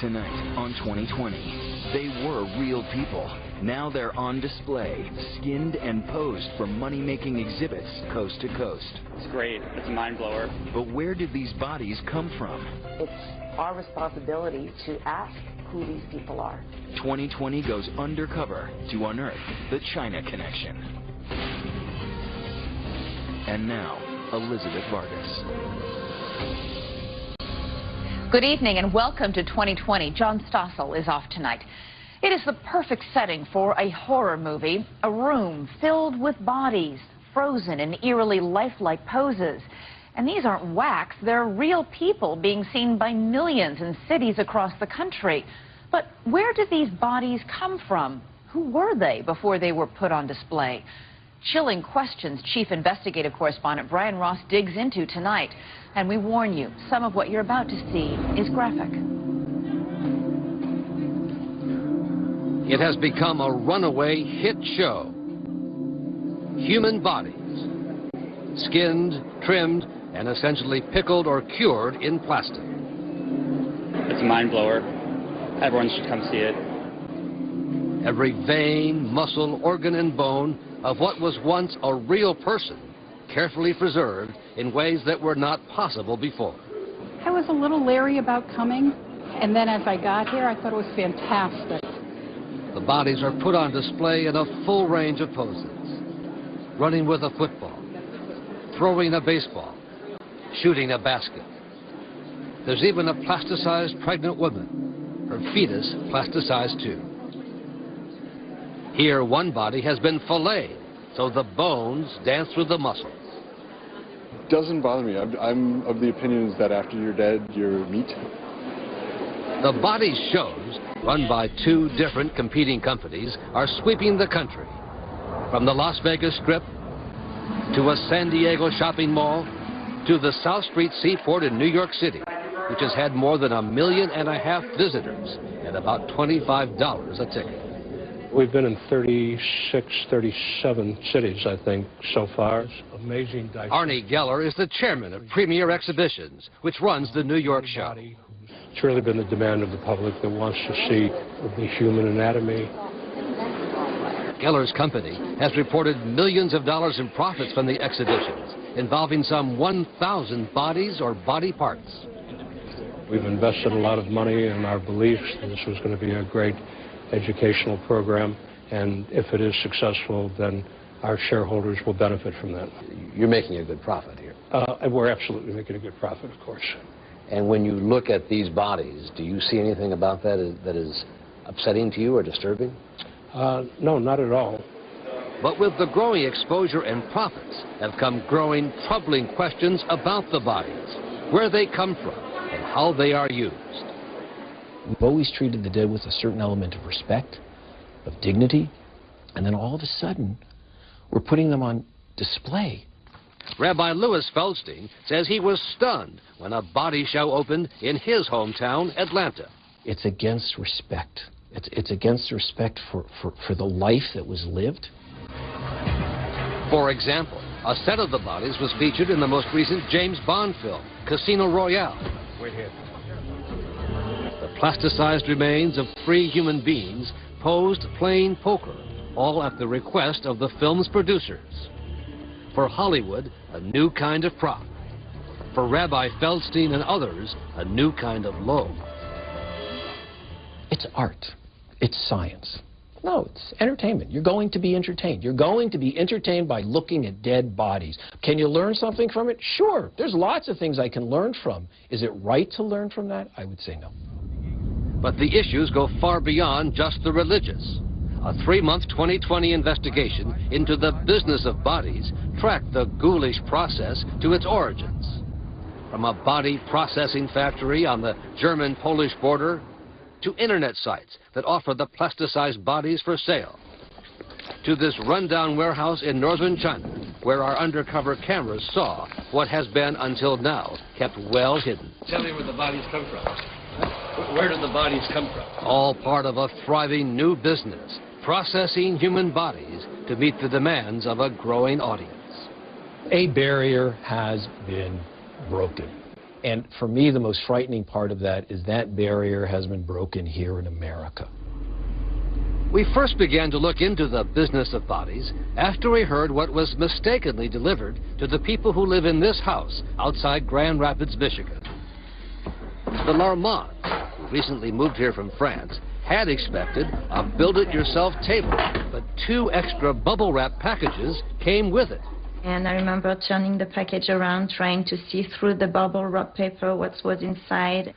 Tonight on 2020, they were real people. Now they're on display, skinned and posed for money-making exhibits coast to coast. It's great. It's a mind blower. But where did these bodies come from? It's our responsibility to ask who these people are. 2020 goes undercover to unearth the China connection. And now, Elizabeth Vargas. Good evening and welcome to 2020. John Stossel is off tonight. It is the perfect setting for a horror movie, a room filled with bodies, frozen in eerily lifelike poses. And these aren't wax, they're real people being seen by millions in cities across the country. But where did these bodies come from? Who were they before they were put on display? Chilling questions Chief Investigative Correspondent Brian Ross digs into tonight. And we warn you, some of what you're about to see is graphic. It has become a runaway hit show. Human bodies, skinned, trimmed, and essentially pickled or cured in plastic. It's a mind blower. Everyone should come see it. Every vein, muscle, organ, and bone of what was once a real person, carefully preserved in ways that were not possible before. I was a little leery about coming, and then as I got here, I thought it was fantastic. The bodies are put on display in a full range of poses. Running with a football, throwing a baseball, shooting a basket. There's even a plasticized pregnant woman, her fetus plasticized too. Here, one body has been filleted, so the bones dance through the muscles. It doesn't bother me. I'm of the opinions that after you're dead, you're meat. The bodies shows, run by two different competing companies, are sweeping the country. From the Las Vegas Strip, to a San Diego shopping mall, to the South Street Seaport in New York City, which has had more than 1.5 million visitors at about $25 a ticket. We've been in 36, 37 cities, I think, so far. It's amazing. Arnie Geller is the chairman of Premier Exhibitions, which runs the New York show. It's really been the demand of the public that wants to see the human anatomy. Geller's company has reported millions of dollars in profits from the exhibitions, involving some 1,000 bodies or body parts. We've invested a lot of money in our beliefs that this was going to be a great educational program, and if it is successful, then our shareholders will benefit from that. You're making a good profit here. We're absolutely making a good profit, of course. And when you look at these bodies, do you see anything about that that is upsetting to you or disturbing? No, not at all. But with the growing exposure and profits have come growing, troubling questions about the bodies, where they come from, and how they are used. We've always treated the dead with a certain element of respect, of dignity, and then all of a sudden, we're putting them on display. Rabbi Louis Feldstein says he was stunned when a body show opened in his hometown, Atlanta. It's against respect. It's against respect for the life that was lived. For example, a set of the bodies was featured in the most recent James Bond film, Casino Royale. Wait here. The plasticized remains of 3 human beings posed playing poker, all at the request of the film's producers. For Hollywood, a new kind of prop. For Rabbi Feldstein and others, a new kind of low. It's art. It's science. No, it's entertainment. You're going to be entertained. You're going to be entertained by looking at dead bodies. Can you learn something from it? Sure. There's lots of things I can learn from. Is it right to learn from that? I would say no. But the issues go far beyond just the religious. A 3-month 2020 investigation into the business of bodies tracked the ghoulish process to its origins. From a body processing factory on the German-Polish border to internet sites that offer the plasticized bodies for sale, to this rundown warehouse in northern China, where our undercover cameras saw what has been, until now, kept well hidden. Tell me where the bodies come from. Where did the bodies come from? All part of a thriving new business, processing human bodies to meet the demands of a growing audience. A barrier has been broken. And for me, the most frightening part of that is that barrier has been broken here in America. We first began to look into the business of bodies after we heard what was mistakenly delivered to the people who live in this house outside Grand Rapids, Michigan. The Larmands, who recently moved here from France, had expected a build-it-yourself table, but 2 extra bubble wrap packages came with it. And I remember turning the package around, trying to see through the bubble wrap paper what was inside.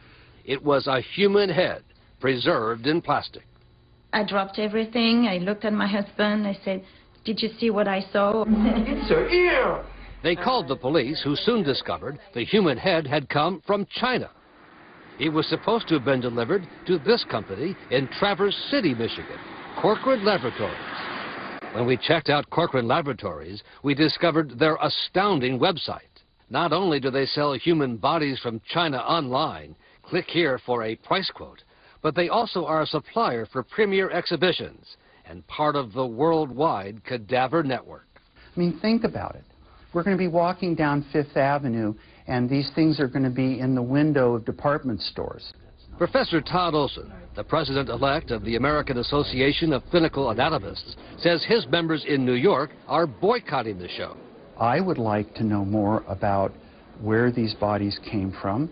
It was a human head, preserved in plastic. I dropped everything. I looked at my husband. I said, "Did you see what I saw?" It's her ear! They called the police, who soon discovered the human head had come from China. It was supposed to have been delivered to this company in Traverse City, Michigan, Corcoran Laboratories. When we checked out Corcoran Laboratories, we discovered their astounding website. Not only do they sell human bodies from China online, click here for a price quote, but they also are a supplier for premier exhibitions and part of the worldwide cadaver network. I mean, think about it. We're going to be walking down Fifth Avenue, and these things are going to be in the window of department stores. Professor Todd Olson, the president-elect of the American Association of Clinical Anatomists, says his members in New York are boycotting the show. I would like to know more about where these bodies came from,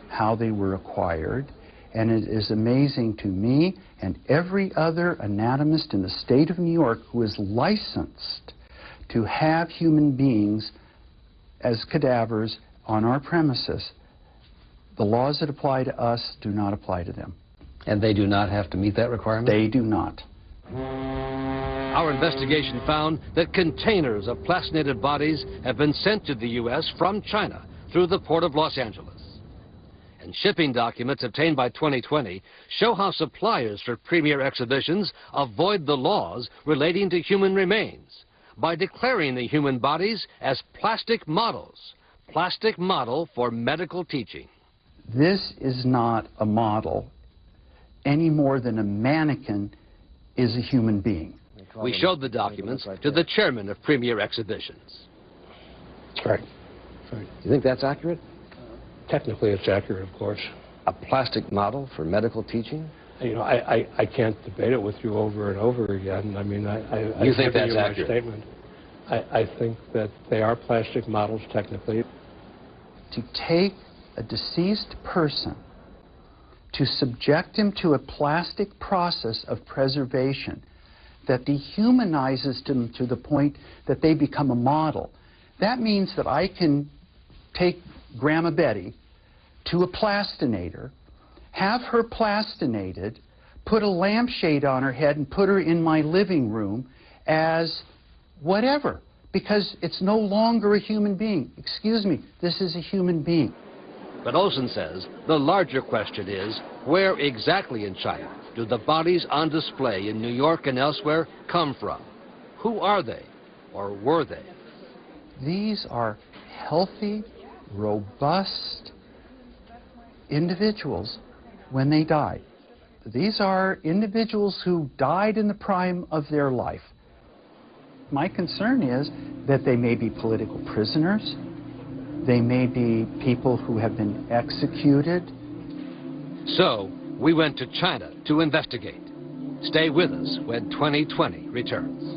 how they were acquired, and it is amazing to me and every other anatomist in the state of New York who is licensed to have human beings as cadavers on our premises. The laws that apply to us do not apply to them. And they do not have to meet that requirement? They do not. Our investigation found that containers of plastinated bodies have been sent to the U.S. from China through the Port of Los Angeles. And shipping documents obtained by 2020 show how suppliers for premier exhibitions avoid the laws relating to human remains by declaring the human bodies as plastic models. Plastic model for medical teaching. This is not a model any more than a mannequin is a human being. We showed the documents to the chairman of Premier Exhibitions. Right. Do you think that's accurate? Technically, it's accurate, of course. A plastic model for medical teaching? You know, I can't debate it with you over and over again. I mean, you think that's my accurate? Statement. I think that they are plastic models, technically. To take a deceased person, to subject him to a plastic process of preservation that dehumanizes them to the point that they become a model, that means that I can take Grandma Betty to a plastinator, have her plastinated, put a lampshade on her head and put her in my living room as whatever, because it's no longer a human being. Excuse me, this is a human being. But Olson says the larger question is, where exactly in China do the bodies on display in New York and elsewhere come from? Who are they, or were they? These are healthy, robust individuals when they died. These are individuals who died in the prime of their life. My concern is that they may be political prisoners. They may be people who have been executed. So, we went to China to investigate. Stay with us when 2020 returns.